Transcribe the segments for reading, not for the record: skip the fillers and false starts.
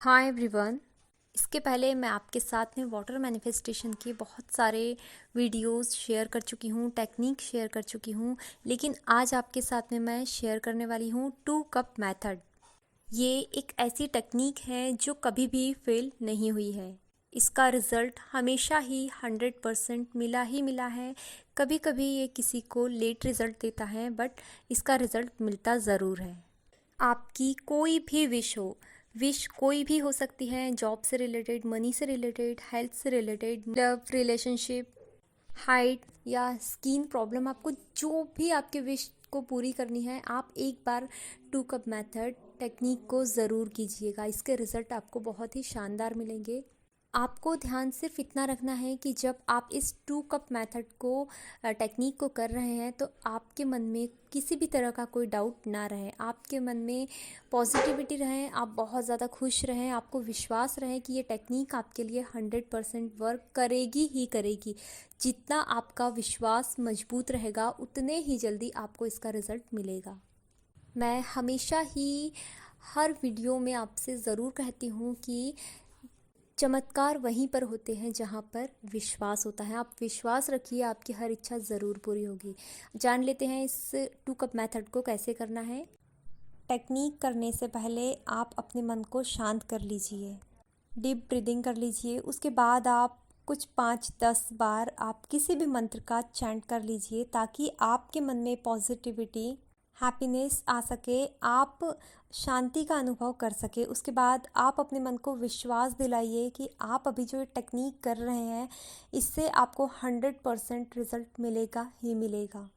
Hi everyone. इसके पहले मैं आपके साथ में वाटर मैनिफेस्टेशन के बहुत सारे वीडियोस शेयर कर चुकी हूँ, टेक्निक शेयर कर चुकी हूँ, लेकिन आज आपके साथ में मैं शेयर करने वाली हूँ 2 कप मेथड। ये एक ऐसी टेक्निक है जो कभी भी फेल नहीं हुई है। इसका रिज़ल्ट हमेशा ही 100% मिला ही मिला है। कभी कभी ये किसी को लेट रिज़ल्ट देता है, बट इसका रिज़ल्ट मिलता ज़रूर है। आपकी कोई भी विश कोई भी हो सकती है। जॉब से रिलेटेड, मनी से रिलेटेड, हेल्थ से रिलेटेड, लव, रिलेशनशिप, हाइट या स्किन प्रॉब्लम, आपको जो भी आपके विश को पूरी करनी है, आप एक बार 2 कप मेथड टेक्निक को ज़रूर कीजिएगा। इसके रिज़ल्ट आपको बहुत ही शानदार मिलेंगे। आपको ध्यान सिर्फ इतना रखना है कि जब आप इस 2 कप मेथड को टेक्निक को कर रहे हैं तो आपके मन में किसी भी तरह का कोई डाउट ना रहे। आपके मन में पॉजिटिविटी रहे, आप बहुत ज़्यादा खुश रहें, आपको विश्वास रहे कि ये टेक्निक आपके लिए 100% वर्क करेगी ही करेगी। जितना आपका विश्वास मजबूत रहेगा उतने ही जल्दी आपको इसका रिज़ल्ट मिलेगा। मैं हमेशा ही हर वीडियो में आपसे ज़रूर कहती हूँ कि चमत्कार वहीं पर होते हैं जहाँ पर विश्वास होता है। आप विश्वास रखिए, आपकी हर इच्छा ज़रूर पूरी होगी। जान लेते हैं इस 2 कप मेथड को कैसे करना है। टेक्निक करने से पहले आप अपने मन को शांत कर लीजिए, डीप ब्रीदिंग कर लीजिए। उसके बाद आप कुछ 5-10 बार आप किसी भी मंत्र का चैंट कर लीजिए, ताकि आपके मन में पॉजिटिविटी, हैप्पीनेस आ सके, आप शांति का अनुभव कर सके। उसके बाद आप अपने मन को विश्वास दिलाइए कि आप अभी जो टेक्निक कर रहे हैं इससे आपको 100% रिज़ल्ट मिलेगा ही मिलेगा।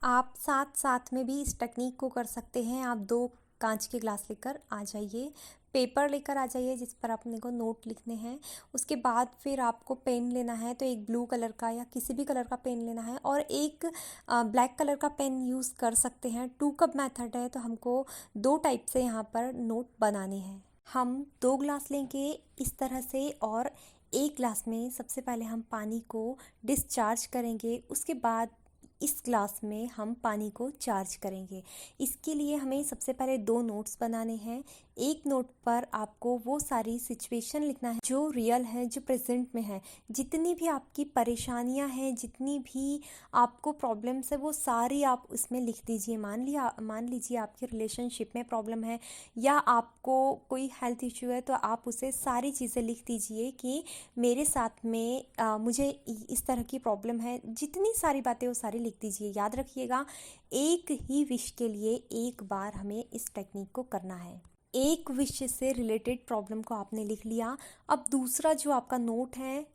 आप साथ साथ में भी इस टेक्निक को कर सकते हैं। आप 2 कांच के ग्लास लेकर आ जाइए, पेपर लेकर आ जाइए जिस पर अपने को नोट लिखने हैं। उसके बाद फिर आपको पेन लेना है, तो एक ब्लू कलर का या किसी भी कलर का पेन लेना है, और एक ब्लैक कलर का पेन यूज़ कर सकते हैं। 2 कप मेथड है तो हमको 2 टाइप से यहाँ पर नोट बनाने हैं। हम 2 ग्लास लेंगे इस तरह से, और एक ग्लास में सबसे पहले हम पानी को डिस्चार्ज करेंगे। उसके बाद इस ग्लास में हम पानी को चार्ज करेंगे। इसके लिए हमें सबसे पहले 2 नोट्स बनाने हैं। एक नोट पर आपको वो सारी सिचुएशन लिखना है जो रियल है, जो प्रेजेंट में है। जितनी भी आपकी परेशानियां हैं, जितनी भी आपको प्रॉब्लम्स है, वो सारी आप उसमें लिख दीजिए। मान लीजिए आपकी रिलेशनशिप में प्रॉब्लम है या आपको कोई हेल्थ इश्यू है, तो आप उसे सारी चीज़ें लिख दीजिए कि मेरे साथ में मुझे इस तरह की प्रॉब्लम है। जितनी सारी बातें वो सारी लिख दीजिए। याद रखिएगा, एक ही विश के लिए एक बार हमें इस टेक्निक को करना है। एक विश से रिलेटेड प्रॉब्लम को आपने लिख लिया। अब दूसरा जो आपका नोट है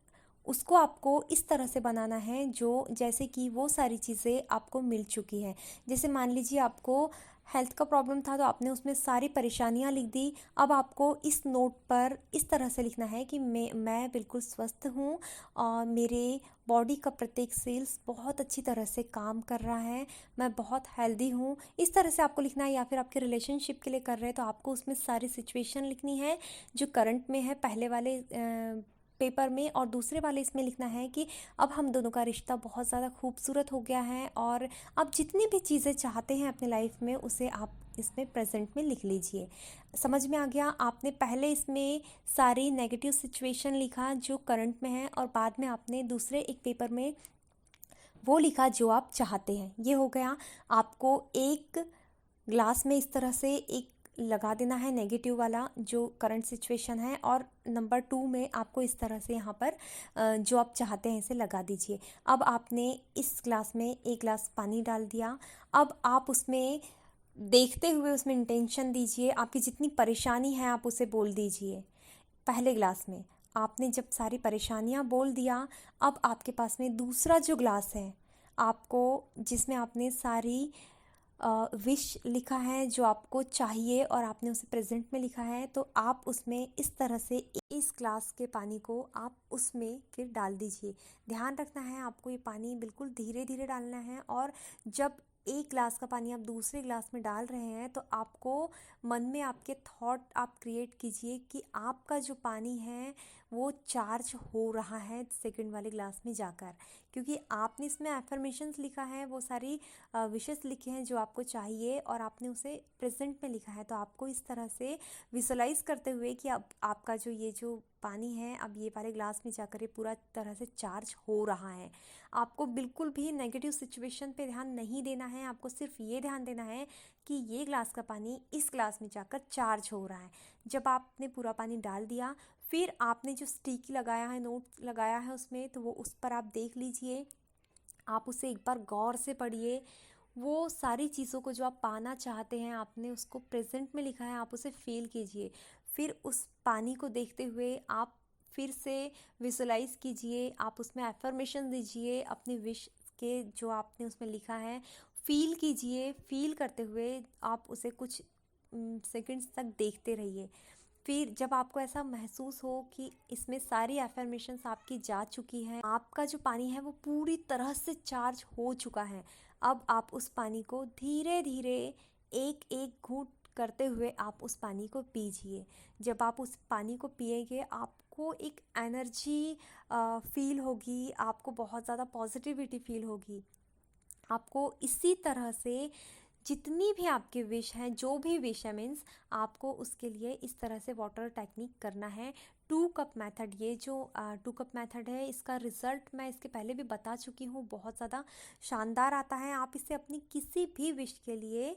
उसको आपको इस तरह से बनाना है जो जैसे कि वो सारी चीज़ें आपको मिल चुकी हैं। जैसे मान लीजिए आपको हेल्थ का प्रॉब्लम था, तो आपने उसमें सारी परेशानियां लिख दी। अब आपको इस नोट पर इस तरह से लिखना है कि मैं बिल्कुल स्वस्थ हूँ और मेरे बॉडी का प्रत्येक सेल्स बहुत अच्छी तरह से काम कर रहा है, मैं बहुत हेल्दी हूँ। इस तरह से आपको लिखना है। या फिर आपके रिलेशनशिप के लिए कर रहे हैं तो आपको उसमें सारी सिचुएशन लिखनी है जो करंट में है, पहले वाले पेपर में, और दूसरे वाले इसमें लिखना है कि अब हम दोनों का रिश्ता बहुत ज़्यादा खूबसूरत हो गया है, और अब जितनी भी चीज़ें चाहते हैं अपने लाइफ में उसे आप इसमें प्रेजेंट में लिख लीजिए। समझ में आ गया? आपने पहले इसमें सारी नेगेटिव सिचुएशन लिखा जो करंट में है, और बाद में आपने दूसरे एक पेपर में वो लिखा जो आप चाहते हैं। ये हो गया। आपको एक ग्लास में इस तरह से एक लगा देना है नेगेटिव वाला जो करंट सिचुएशन है, और नंबर 2 में आपको इस तरह से यहाँ पर जो आप चाहते हैं इसे लगा दीजिए। अब आपने इस ग्लास में एक ग्लास पानी डाल दिया। अब आप उसमें देखते हुए उसमें इंटेंशन दीजिए। आपकी जितनी परेशानी है आप उसे बोल दीजिए। पहले ग्लास में आपने जब सारी परेशानियाँ बोल दिया, अब आपके पास में दूसरा जो ग्लास है आपको, जिसमें आपने सारी विश लिखा है जो आपको चाहिए और आपने उसे प्रेजेंट में लिखा है, तो आप उसमें इस तरह से इस ग्लास के पानी को आप उसमें फिर डाल दीजिए। ध्यान रखना है आपको ये पानी बिल्कुल धीरे धीरे डालना है, और जब एक ग्लास का पानी आप दूसरे ग्लास में डाल रहे हैं तो आपको मन में आपके थॉट आप क्रिएट कीजिए कि आपका जो पानी है वो चार्ज हो रहा है सेकंड वाले ग्लास में जाकर, क्योंकि आपने इसमें एफर्मेशंस लिखा है, वो सारी विशेस लिखे हैं जो आपको चाहिए और आपने उसे प्रेजेंट में लिखा है। तो आपको इस तरह से विजुलाइज करते हुए कि अब आपका जो ये जो पानी है अब ये वाले ग्लास में जाकर ये पूरा तरह से चार्ज हो रहा है। आपको बिल्कुल भी नेगेटिव सिचुएशन पे ध्यान नहीं देना है, आपको सिर्फ ये ध्यान देना है कि ये ग्लास का पानी इस ग्लास में जाकर चार्ज हो रहा है। जब आपने पूरा पानी डाल दिया, फिर आपने जो स्टिक लगाया है, नोट लगाया है उसमें, तो वो उस पर आप देख लीजिए, आप उसे एक बार गौर से पढ़िए। वो सारी चीज़ों को जो आप पाना चाहते हैं आपने उसको प्रेजेंट में लिखा है, आप उसे फील कीजिए। फिर उस पानी को देखते हुए आप फिर से विजुलाइज कीजिए, आप उसमें एफर्मेशन दीजिए अपनी विश के जो आपने उसमें लिखा है, फील कीजिए। फील करते हुए आप उसे कुछ सेकंड्स तक देखते रहिए। फिर जब आपको ऐसा महसूस हो कि इसमें सारी एफर्मेशंस आपकी जा चुकी हैं, आपका जो पानी है वो पूरी तरह से चार्ज हो चुका है, अब आप उस पानी को धीरे धीरे एक एक घूंट करते हुए आप उस पानी को पीजिए। जब आप उस पानी को पिएंगे आपको एक एनर्जी फील होगी, आपको बहुत ज़्यादा पॉजिटिविटी फील होगी। आपको इसी तरह से जितनी भी आपकी विश हैं, जो भी विश है मीन्स आपको उसके लिए इस तरह से वाटर टेक्निक करना है। 2 कप मेथड, ये जो 2 कप मेथड है इसका रिज़ल्ट मैं इसके पहले भी बता चुकी हूँ, बहुत ज़्यादा शानदार आता है। आप इसे अपनी किसी भी विश के लिए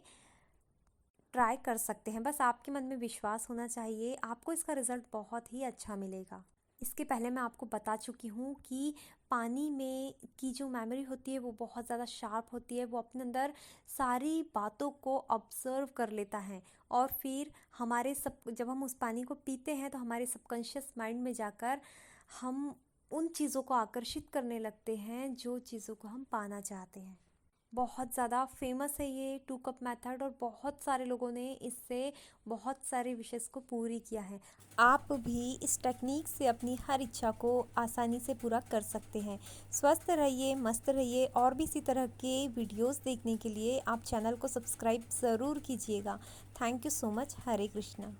ट्राई कर सकते हैं, बस आपके मन में विश्वास होना चाहिए, आपको इसका रिज़ल्ट बहुत ही अच्छा मिलेगा। इसके पहले मैं आपको बता चुकी हूँ कि पानी में की जो मेमोरी होती है वो बहुत ज़्यादा शार्प होती है, वो अपने अंदर सारी बातों को ऑब्ज़र्व कर लेता है और फिर हमारे जब हम उस पानी को पीते हैं तो हमारे सबकॉन्शियस माइंड में जाकर हम उन चीज़ों को आकर्षित करने लगते हैं जो चीज़ों को हम पाना चाहते हैं। बहुत ज़्यादा फेमस है ये 2 कप मेथड और बहुत सारे लोगों ने इससे बहुत सारे विशेस को पूरी किया है। आप भी इस टेक्निक से अपनी हर इच्छा को आसानी से पूरा कर सकते हैं। स्वस्थ रहिए, मस्त रहिए और भी इसी तरह के वीडियोस देखने के लिए आप चैनल को सब्सक्राइब ज़रूर कीजिएगा। Thank you so much. Hare Krishna.